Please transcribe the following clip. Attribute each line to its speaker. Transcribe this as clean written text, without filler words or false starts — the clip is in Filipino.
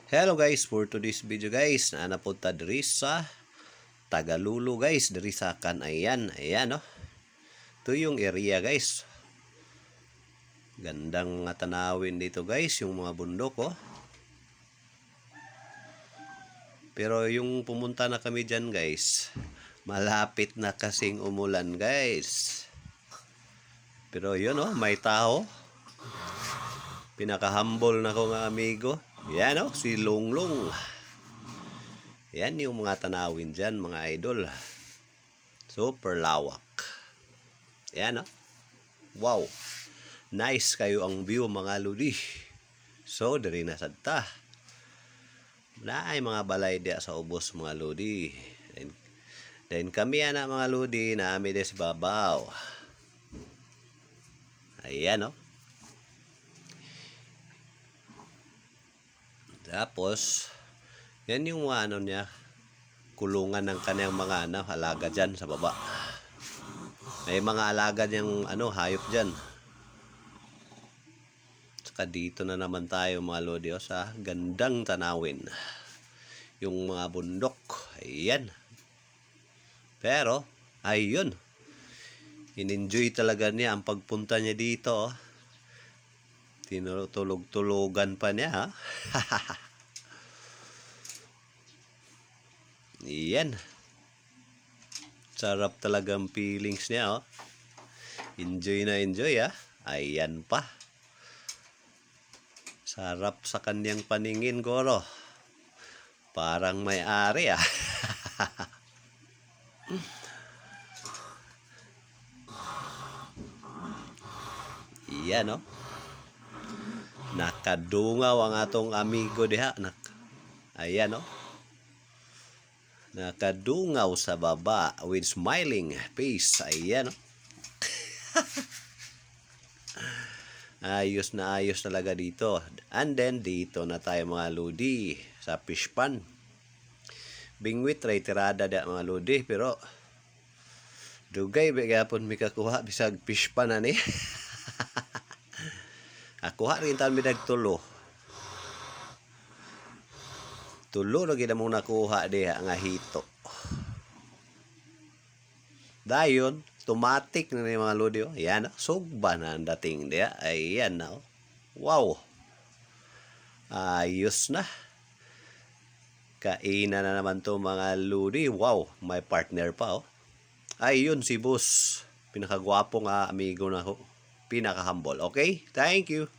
Speaker 1: Hello guys, for today's video guys, napunta diri sa Tagalulu guys, diri sa Canayan. Ayan no. Ito yung area guys. Gandang mga tanawin dito guys, yung mga bundok oh. Pero yung pumunta na kami dyan guys, malapit na kasing umulan guys. Pero yun oh, may tao. Pinaka-humble na ko nga amigo. Yan oh, si Longlong. Yan yung mga tanawin dyan mga idol. Super lawak. Yan oh. Wow. Nice kayo ang view mga ludi. So, diri na sadta. Naay mga balay dia sa ubos mga ludi. Then kami ana mga ludi na ami des babaw. Ayan oh. Tapos, yan yung mga ano niya, kulungan ng kanyang mga alaga dyan sa baba. May mga alaga niyang hayop dyan. Saka dito na naman tayo mga lodi sa gandang tanawin. Yung mga bundok. Ayan. Pero, ayun. In-enjoy talaga niya ang pagpunta niya dito. Tinutulog-tulugan pa niya ha. Yan. Sarap talagang feelings niya oh. Enjoy na enjoy ha. Ayan pa. Sarap sa kanyang paningin goro. Parang may-ari ah. Yan oh. Nakadungaw ang atong amigo diha. Ayan oh. Nakadungaw sa baba with smiling face. Ayan oh. Ayos na ayos talaga dito. And then dito na tayo mga ludi sa fish pan. Bingwit tirada da mga ludi pero dugay bagapon mi kakuha bisag fish pan ani. Ako rin taon mi nagtulo. Tulo na gid mo nakuha diha nga hito. Dayon, automatic na ni mga lodi oh. Yan, sugba na ang dating diha. Ayan na oh. Wow. Ayos na. Kainan na naman to mga lodi. Wow, may partner pa oh. Ayun si boss. Pinakagwapo nga amigo na ho. Pinaka-humble. Okay? Thank you.